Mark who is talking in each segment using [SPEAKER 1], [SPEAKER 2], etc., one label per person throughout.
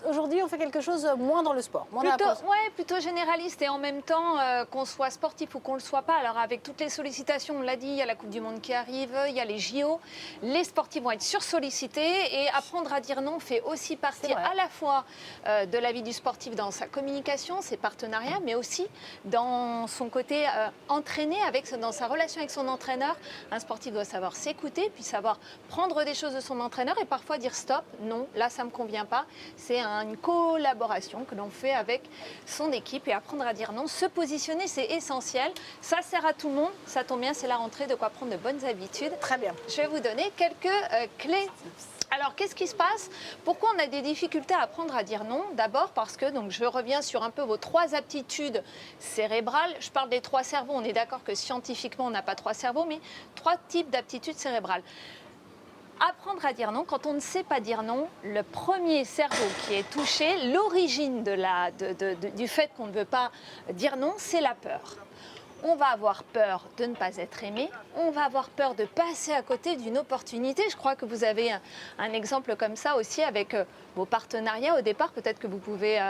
[SPEAKER 1] aujourd'hui, on fait quelque chose moins dans le sport. Moins dans la
[SPEAKER 2] Plutôt généraliste et en même temps, qu'on soit sportif ou qu'on ne le soit pas. Alors avec toutes les sollicitations, on l'a dit, il y a la Coupe du Monde qui arrive, il y a les JO. Les sportifs vont être sursollicités et apprendre à dire non fait aussi partie à la fois de la vie du sportif dans sa communication, ses partenariats, mais aussi dans son côté entraîné, dans sa relation avec son entraîneur. Un sportif doit savoir s'écouter, puis savoir prendre des choses de son entraîneur et parfois dire stop, non, là ça ne me convient pas. C'est une collaboration que l'on fait avec son équipe et apprendre à dire non. Se positionner, c'est essentiel. Ça sert à tout le monde. Ça tombe bien, c'est la rentrée, de quoi prendre de bonnes habitudes.
[SPEAKER 1] Très bien.
[SPEAKER 2] Je vais vous donner quelques clés. Alors, qu'est-ce qui se passe? Pourquoi on a des difficultés à apprendre à dire non? D'abord parce que, donc je reviens sur un peu vos 3 aptitudes cérébrales. Je parle des 3 cerveaux. On est d'accord que scientifiquement, on n'a pas 3 cerveaux, mais 3 types d'aptitudes cérébrales. Apprendre à dire non, quand on ne sait pas dire non, le premier cerveau qui est touché, l'origine du fait qu'on ne veut pas dire non, c'est la peur. On va avoir peur de ne pas être aimé, on va avoir peur de passer à côté d'une opportunité. Je crois que vous avez un exemple comme ça aussi avec vos partenariats au départ. Peut-être que vous pouvez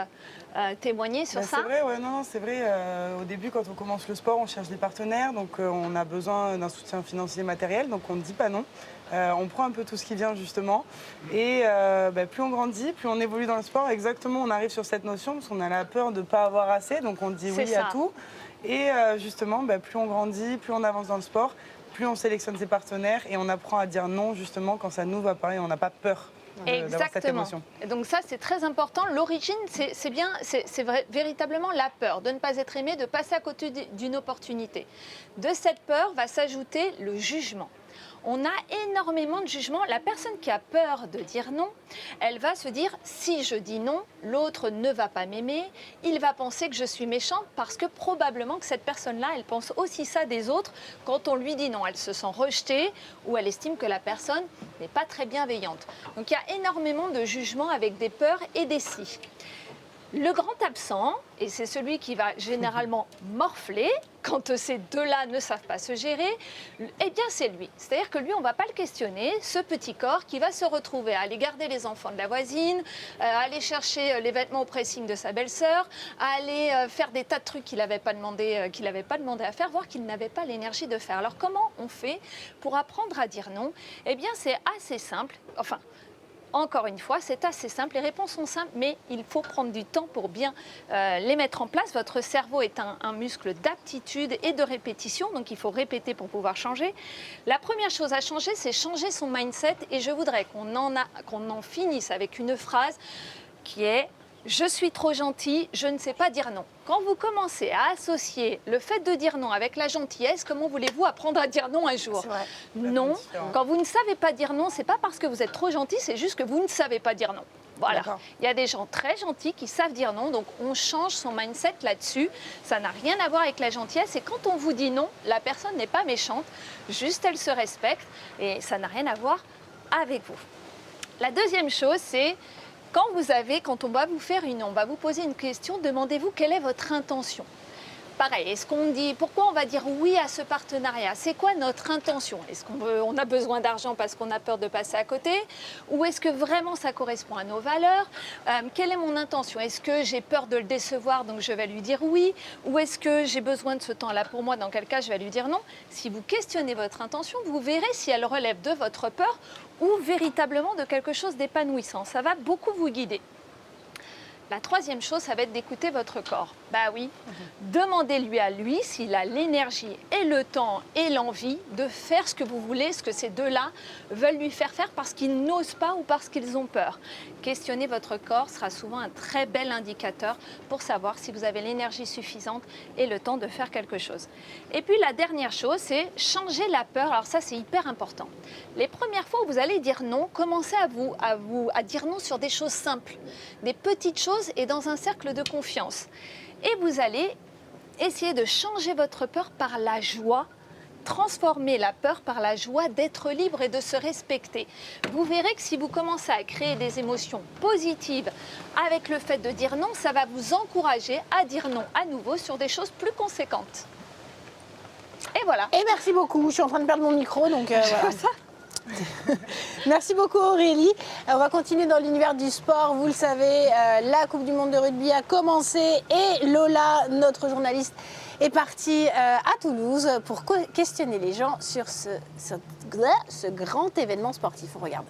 [SPEAKER 2] témoigner sur ça.
[SPEAKER 3] C'est vrai, c'est vrai. Au début, quand on commence le sport, on cherche des partenaires, donc on a besoin d'un soutien financier et matériel, donc on ne dit pas non. On prend un peu tout ce qui vient justement et plus on grandit, plus on évolue dans le sport, exactement on arrive sur cette notion parce qu'on a la peur de ne pas avoir assez, donc on dit oui à tout. Et justement, plus on grandit, plus on avance dans le sport, plus on sélectionne ses partenaires et on apprend à dire non justement quand ça nous va pas et on n'a pas peur d'avoir cette émotion.
[SPEAKER 2] Donc ça, c'est très important. L'origine, c'est véritablement la peur de ne pas être aimé, de passer à côté d'une opportunité. De cette peur va s'ajouter le jugement. On a énormément de jugement. La personne qui a peur de dire non, elle va se dire, si je dis non, l'autre ne va pas m'aimer, il va penser que je suis méchante parce que probablement que cette personne-là, elle pense aussi ça des autres. Quand on lui dit non, elle se sent rejetée ou elle estime que la personne n'est pas très bienveillante. Donc il y a énormément de jugements avec des peurs et des si. Le grand absent, et c'est celui qui va généralement morfler quand ces deux-là ne savent pas se gérer, eh bien c'est lui. C'est-à-dire que lui, on ne va pas le questionner, ce petit corps qui va se retrouver à aller garder les enfants de la voisine, à aller chercher les vêtements au pressing de sa belle-sœur, à aller faire des tas de trucs qu'il n'avait pas demandé à faire, voire qu'il n'avait pas l'énergie de faire. Alors comment on fait pour apprendre à dire non? Eh bien c'est assez simple, encore une fois, c'est assez simple. Les réponses sont simples, mais il faut prendre du temps pour bien les mettre en place. Votre cerveau est un muscle d'aptitude et de répétition, donc il faut répéter pour pouvoir changer. La première chose à changer, c'est changer son mindset. Et je voudrais qu'on en finisse avec une phrase qui est « Je suis trop gentil, je ne sais pas dire non ». Quand vous commencez à associer le fait de dire non avec la gentillesse, comment voulez-vous apprendre à dire non un jour? Non, quand vous ne savez pas dire non, c'est pas parce que vous êtes trop gentil, c'est juste que vous ne savez pas dire non. Voilà, il y a des gens très gentils qui savent dire non, donc on change son mindset là-dessus. Ça n'a rien à voir avec la gentillesse et quand on vous dit non, la personne n'est pas méchante, juste elle se respecte et ça n'a rien à voir avec vous. La deuxième chose, c'est quand on va vous faire on va vous poser une question, demandez-vous quelle est votre intention. Pareil, est-ce qu'on dit, pourquoi on va dire oui à ce partenariat? C'est quoi notre intention? Est-ce qu'on a besoin d'argent parce qu'on a peur de passer à côté? Ou est-ce que vraiment ça correspond à nos valeurs? Quelle est mon intention? Est-ce que j'ai peur de le décevoir, donc je vais lui dire oui? Ou est-ce que j'ai besoin de ce temps-là pour moi, dans quel cas je vais lui dire non? Si vous questionnez votre intention, vous verrez si elle relève de votre peur ou véritablement de quelque chose d'épanouissant. Ça va beaucoup vous guider. La troisième chose, ça va être d'écouter votre corps. Bah oui, demandez-lui à lui s'il a l'énergie et le temps et l'envie de faire ce que vous voulez, ce que ces deux-là veulent lui faire faire parce qu'ils n'osent pas ou parce qu'ils ont peur. Questionner votre corps sera souvent un très bel indicateur pour savoir si vous avez l'énergie suffisante et le temps de faire quelque chose. Et puis la dernière chose, c'est changer la peur. Alors ça, c'est hyper important. Les premières fois où vous allez dire non, commencez à dire non sur des choses simples, des petites choses et dans un cercle de confiance. Et vous allez essayer de changer votre peur par la joie, transformer la peur par la joie d'être libre et de se respecter. Vous verrez que si vous commencez à créer des émotions positives avec le fait de dire non, ça va vous encourager à dire non à nouveau sur des choses plus conséquentes. Et voilà.
[SPEAKER 1] Et merci beaucoup. Je suis en train de perdre mon micro, donc voilà. Merci beaucoup Aurélie. On va continuer dans l'univers du sport. Vous le savez, la Coupe du Monde de rugby a commencé et Lola, notre journaliste, est partie à Toulouse pour questionner les gens sur ce grand événement sportif. On regarde.